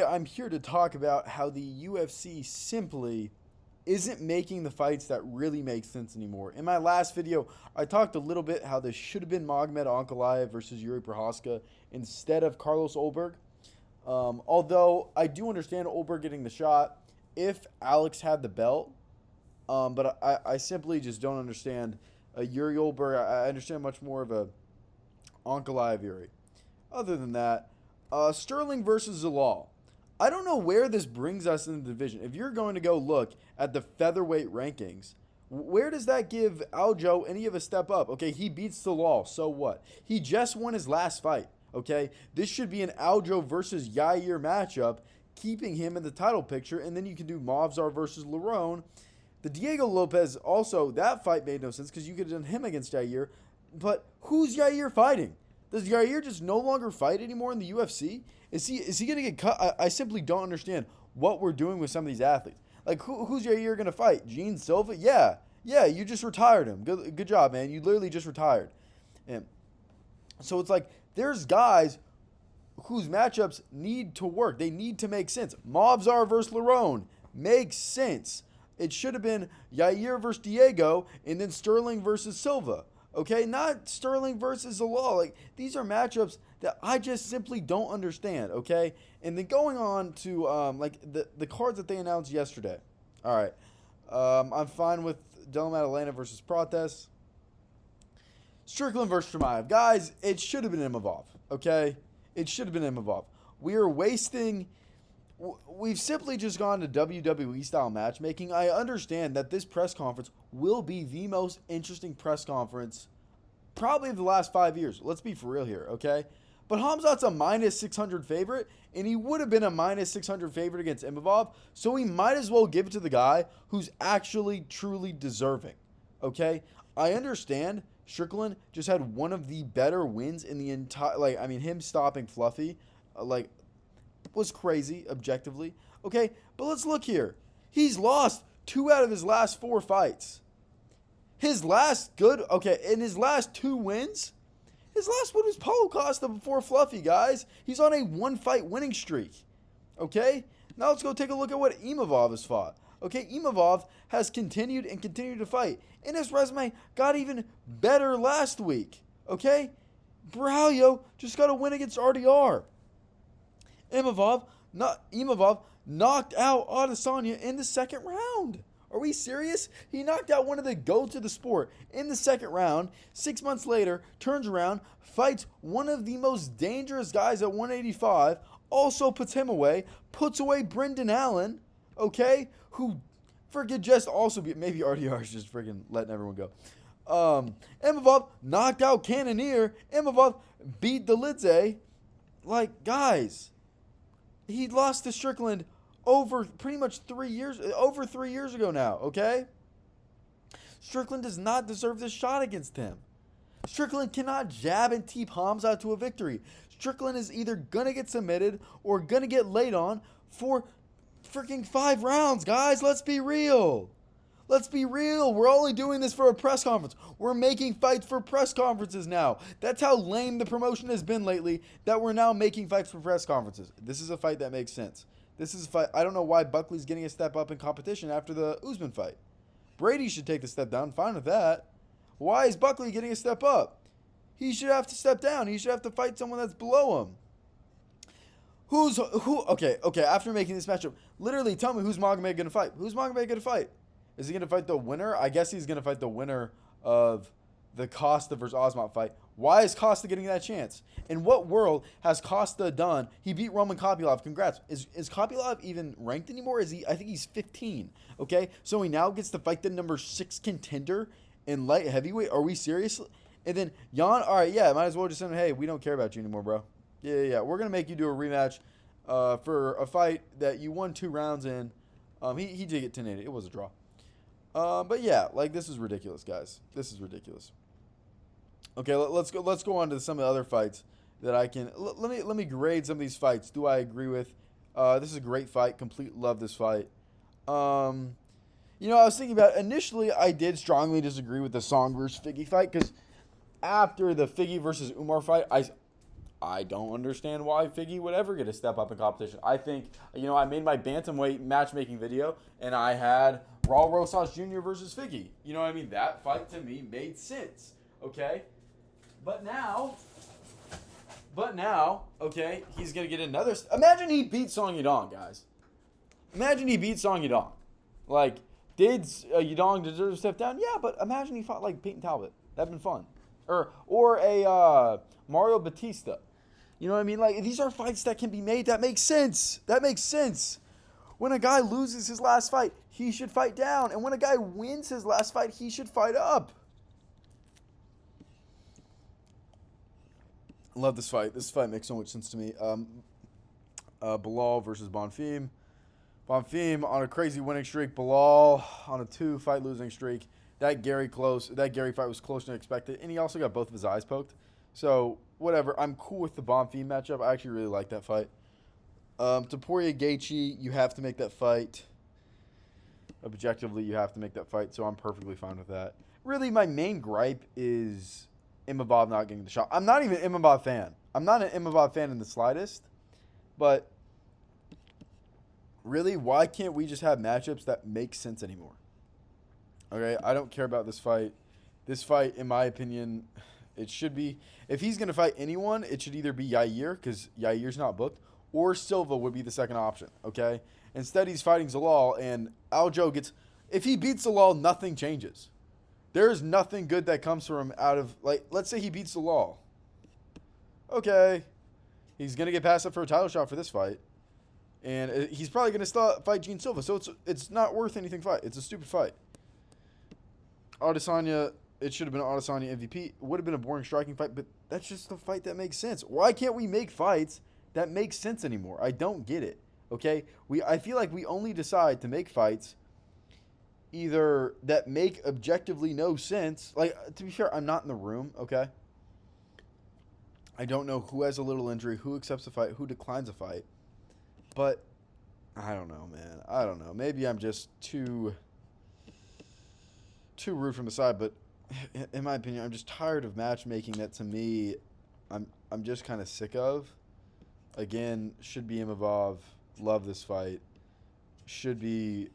I'm here to talk about how the UFC simply isn't making the fights that really make sense anymore. In my last video, I talked a little bit how this should have been Magomed Ankalaev versus Yuri Prochazka instead of Carlos Ulberg. Although I do understand Ulberg getting the shot if Alex had the belt, but I simply just don't understand Yuri Ulberg. I understand much more of a Ankalaev Yuri. Other than that, Sterling versus Zalal. I don't know where this brings us in the division. If you're going to go look at the featherweight rankings, where does that give Aljo any of a step up? Okay, he beats Zalal, so what? He just won his last fight, okay? This should be an Aljo versus Yair matchup, keeping him in the title picture, and then you can do Movsar versus Lerone. The Diego Lopez, also, that fight made no sense because you could have done him against Yair, but who's Yair fighting? Does Yair just no longer fight anymore in the UFC? Is he going to get cut? I simply don't understand what we're doing with some of these athletes. Like, who's Yair going to fight? Gene Silva? Yeah, you just retired him. Good job, man. You literally just retired. And so it's like there's guys whose matchups need to work. They need to make sense. Movsar versus Lerone makes sense. It should have been Yair versus Diego and then Sterling versus Silva. Okay, not Sterling versus Zalal. Like, these are matchups that I just simply don't understand, okay? And then going on to, the cards that they announced yesterday. All right. I'm fine with Della Maddalena versus Prates. Strickland versus Chimaev. Guys, it should have been Imavov, okay? It should have been Imavov. We are wasting... We've simply just gone to WWE-style matchmaking. I understand that this press conference will be the most interesting press conference probably of the last 5 years. Let's be for real here, okay? But Khamzat's a minus 600 favorite, and he would have been a minus 600 favorite against Imavov, so we might as well give it to the guy who's actually truly deserving, okay? I understand Strickland just had one of the better wins in the entire... him stopping Fluffy, was crazy, objectively. Okay, but let's look here. He's lost 2 out of his last 4 fights. In his last 2 wins, his last one was Paulo Costa before Fluffy, guys. He's on a 1-fight winning streak. Okay? Now let's go take a look at what Imavov has fought. Okay, Imavov has continued to fight. And his resume got even better last week. Okay? Braulio just got a win against RDR. Imavov knocked out Adesanya in the second round. Are we serious? He knocked out one of the GOATs of the sport in the second round. 6 months later, turns around, fights one of the most dangerous guys at 185, also puts him away, puts away Brendan Allen, okay, who freaking just also maybe RDR is just freaking letting everyone go. Imavov knocked out Cannonier. Imavov beat Dolidze. Like, guys... He lost to Strickland over 3 years ago now, okay? Strickland does not deserve this shot against him. Strickland cannot jab and tee Khamzat to a victory. Strickland is either going to get submitted or going to get laid on for freaking 5 rounds, guys. Let's be real. Let's be real. We're only doing this for a press conference. We're making fights for press conferences now. That's how lame the promotion has been lately, that we're now making fights for press conferences. This is a fight that makes sense. This is a fight. I don't know why Buckley's getting a step up in competition after the Usman fight. Brady should take the step down. Fine with that. Why is Buckley getting a step up? He should have to step down. He should have to fight someone that's below him. Okay, after making this matchup, literally tell me who's Magomed going to fight. Who's Magomed going to fight? Is he going to fight the winner? I guess he's going to fight the winner of the Costa versus Osmont fight. Why is Costa getting that chance? In what world has Costa done? He beat Roman Kopylov. Congrats. Is Kopylov even ranked anymore? I think he's 15. Okay? So he now gets to fight the number 6 contender in light heavyweight. Are we serious? And then Jan, all right, yeah, might as well just say, hey, we don't care about you anymore, bro. Yeah. We're going to make you do a rematch for a fight that you won 2 rounds in. He did get 10-8. It was a draw. But yeah, this is ridiculous, guys. This is ridiculous. Okay, let's go on to some of the other fights that I can. Let me grade some of these fights. Do I agree with? This is a great fight. Complete love this fight. I was thinking about initially. I did strongly disagree with the Song versus Figgy fight because after the Figgy versus Umar fight, I don't understand why Figgy would ever get a step up in competition. I think, I made my bantamweight matchmaking video, and I had Raul Rosas Jr. versus Figgy. You know what I mean? That fight to me made sense. Okay? But now, okay, he's going to get another. Imagine he beats Song Yadong, guys. Imagine he beats Song Yadong. Like, did Yadong deserve a step down? Yeah, but imagine he fought like Peyton Talbot. That'd been fun. Or a Mario Batista. You know what I mean? Like, these are fights that can be made. That makes sense. That makes sense. When a guy loses his last fight, he should fight down. And when a guy wins his last fight, he should fight up. Love this fight. This fight makes so much sense to me. Bilal versus Bonfim. Bonfim on a crazy winning streak. Bilal on a 2-fight losing streak. That Gary fight was closer than expected. And he also got both of his eyes poked. So, whatever. I'm cool with the Bonfim matchup. I actually really like that fight. Topuria Gaethje, you have to make that fight. Objectively, you have to make that fight. So, I'm perfectly fine with that. Really, my main gripe is Imavov not getting the shot. I'm not even an Imavov fan. I'm not an Imavov fan in the slightest. But, really, why can't we just have matchups that make sense anymore? Okay, I don't care about this fight. This fight, in my opinion, it should be, if he's going to fight anyone, it should either be Yair, because Yair's not booked, or Silva would be the second option, okay? Instead, he's fighting Zalal, and Aljo gets, if he beats Zalal, nothing changes. There is nothing good that comes from him out of, like, let's say he beats Zalal. Okay, he's going to get passed up for a title shot for this fight. And he's probably going to fight Gene Silva, so it's not worth anything fight. It's a stupid fight. Adesanya, it should have been Adesanya MVP. It would have been a boring striking fight, but that's just the fight that makes sense. Why can't we make fights that make sense anymore? I don't get it, okay? I feel like we only decide to make fights either that make objectively no sense. Like, to be fair, I'm not in the room, okay? I don't know who has a little injury, who accepts a fight, who declines a fight. But I don't know, man. I don't know. Maybe I'm just too rude from the side, but in my opinion, I'm just tired of matchmaking that, to me, I'm just kind of sick of. Again, should be Imavov. Love this fight. Should be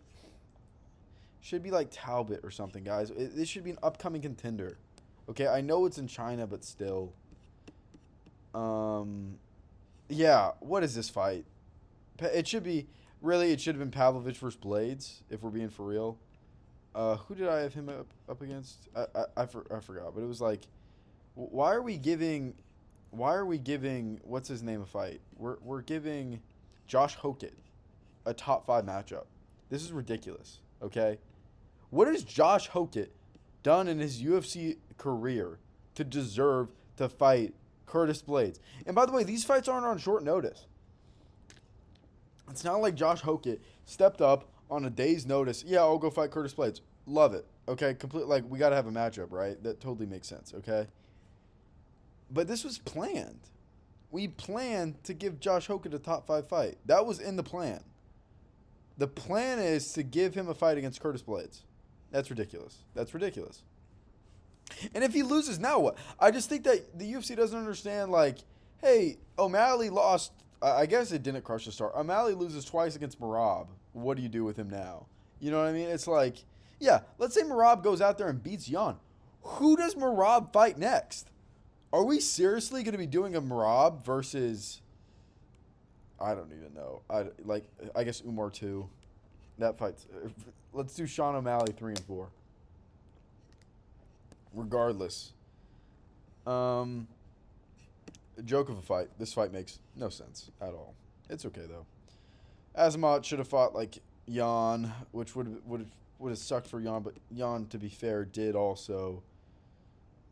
like Talbot or something, guys. This should be an upcoming contender. Okay, I know it's in China, but still. Yeah, what is this fight? It should have been Pavlovich versus Blades, if we're being for real. Who did I have him up against? I forgot, but it was like, why are we giving, what's his name a fight? We're giving Josh Hokett a top 5 matchup. This is ridiculous, okay? What has Josh Hokett done in his UFC career to deserve to fight Curtis Blades? And by the way, these fights aren't on short notice. It's not like Josh Hokett stepped up on a day's notice. Yeah, I'll go fight Curtis Blades. Love it. Okay, like, we got to have a matchup, right? That totally makes sense, okay? But this was planned. We planned to give Josh Hokett a top 5 fight. That was in the plan. The plan is to give him a fight against Curtis Blades. That's ridiculous. That's ridiculous. And if he loses, now what? I just think that the UFC doesn't understand, like, hey, O'Malley lost. I guess it didn't crush the star. O'Malley loses twice against Merab. What do you do with him now? You know what I mean? It's like, yeah, let's say Merab goes out there and beats Jan. Who does Merab fight next? Are we seriously going to be doing a Merab versus, I don't even know. I guess Umar 2. That fight's, let's do Sean O'Malley 3 and 4. Regardless. Joke of a fight. This fight makes no sense at all. It's okay though. Azamat should have fought like Jan, which would have sucked for Jan, but Jan, to be fair, did also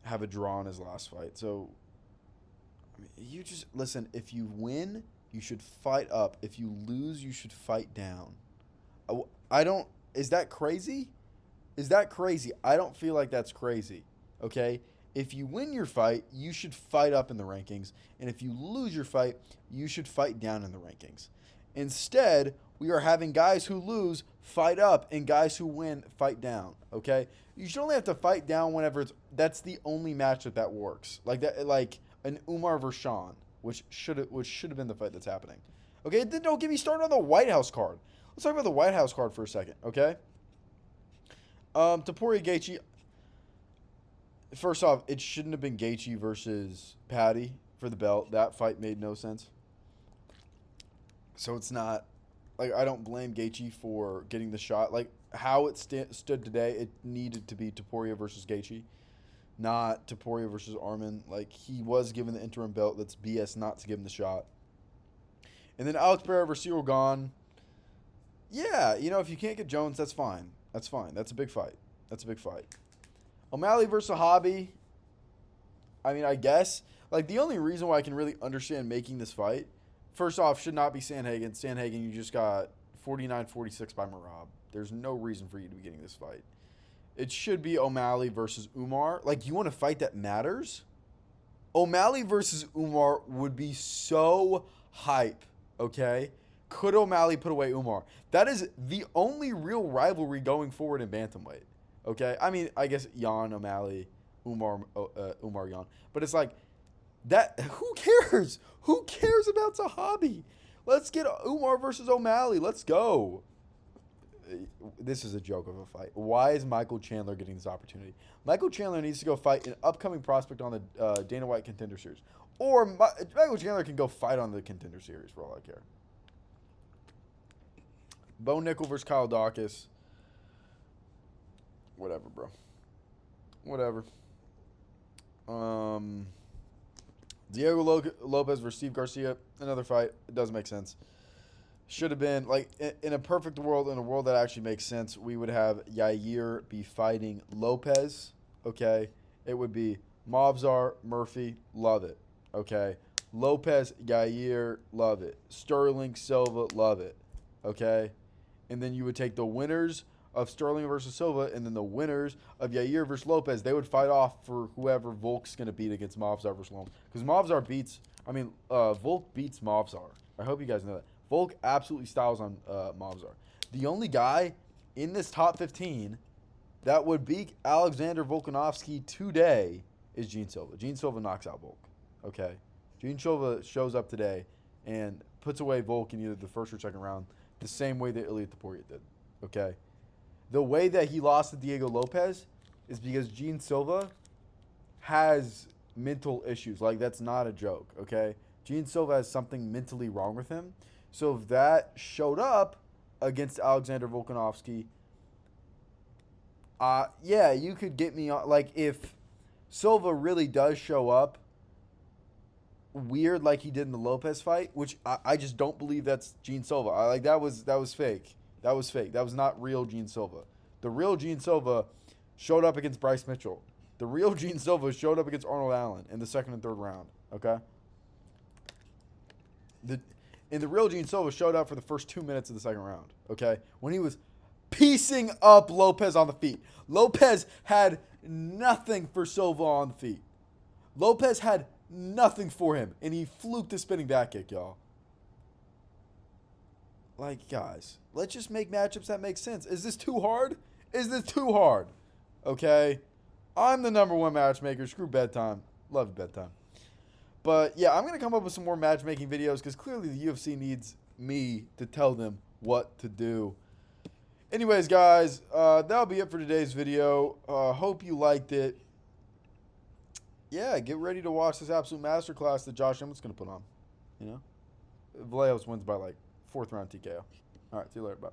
have a draw in his last fight. So, I mean, you just listen. If you win, you should fight up. If you lose, you should fight down. I don't. Is that crazy? Is that crazy? I don't feel like that's crazy. Okay. If you win your fight, you should fight up in the rankings. And if you lose your fight, you should fight down in the rankings. Instead, we are having guys who lose fight up and guys who win fight down, okay? You should only have to fight down whenever that's the only match that works. Like that, like an Umar versus Sean which should have been the fight that's happening. Okay, then don't get me started on the White House card. Let's talk about the White House card for a second, okay? Topuria Gaethje. First off, it shouldn't have been Gaethje versus Patty for the belt. That fight made no sense. So it's not, like, I don't blame Gaethje for getting the shot. Like, how it stood today, it needed to be Topuria versus Gaethje, not Topuria versus Arman. Like, he was given the interim belt. That's BS not to give him the shot. And then Alex Pereira versus Cyril Gane. Yeah, you know, if you can't get Jones, that's fine. That's fine. That's a big fight. That's a big fight. O'Malley versus Hobby. I mean, I guess. Like, the only reason why I can really understand making this fight, first off, should not be Sandhagen. Sandhagen, you just got 49-46 by Merab. There's no reason for you to be getting this fight. It should be O'Malley versus Umar. Like, you want a fight that matters? O'Malley versus Umar would be so hype, okay? Could O'Malley put away Umar? That is the only real rivalry going forward in bantamweight, okay? I mean, I guess Jan, O'Malley, Umar, Jan. But it's like, that. Who cares? Who cares about Zahabi? Let's get Umar versus O'Malley. Let's go. This is a joke of a fight. Why is Michael Chandler getting this opportunity? Michael Chandler needs to go fight an upcoming prospect on the Dana White Contender Series. Or Michael Chandler can go fight on the Contender Series for all I care. Bo Nickel versus Kyle Dawkins. Whatever, bro. Whatever. Diego Lopez versus Steve Garcia. Another fight. It doesn't make sense. Should have been, like, in a perfect world, in a world that actually makes sense, we would have Yair be fighting Lopez, okay? It would be Movsar, Murphy, love it, okay? Lopez, Yair, love it. Sterling, Silva, love it, okay? And then you would take the winners of Sterling versus Silva and then the winners of Yair versus Lopez. They would fight off for whoever Volk's going to beat against Movsar versus Lopez. Because Movsar beats, Volk beats Movsar. I hope you guys know that. Volk absolutely styles on Movsar. The only guy in this top 15 that would beat Alexander Volkanovski today is Gene Silva. Gene Silva knocks out Volk, okay? Gene Silva shows up today and puts away Volk in either the first or second round the same way that Ilia Topuria did, okay? The way that he lost to Diego Lopez is because Gene Silva has mental issues. Like, that's not a joke, okay? Gene Silva has something mentally wrong with him. So if that showed up against Alexander Volkanovski, yeah, you could get me on. Like, if Silva really does show up weird like he did in the Lopez fight, which I just don't believe that's Gene Silva. That was fake. That was fake. That was not real Gene Silva. The real Gene Silva showed up against Bryce Mitchell. The real Gene Silva showed up against Arnold Allen in the second and third round, okay? And the real Gene Silva showed up for the first 2 minutes of the second round, okay? When he was piecing up Lopez on the feet. Lopez had nothing for Silva on the feet. Lopez had nothing for him, and he fluked the spinning back kick, y'all. Like, guys, let's just make matchups that make sense. Is this too hard? Is this too hard? Okay? I'm the #1 matchmaker. Screw bedtime. Love bedtime. But, yeah, I'm going to come up with some more matchmaking videos because clearly the UFC needs me to tell them what to do. Anyways, guys, that'll be it for today's video. Hope you liked it. Yeah, get ready to watch this absolute masterclass that Josh Emmett's going to put on. You know? Vallejos wins by, like, 4th round TKO. All right, see you later. Bye.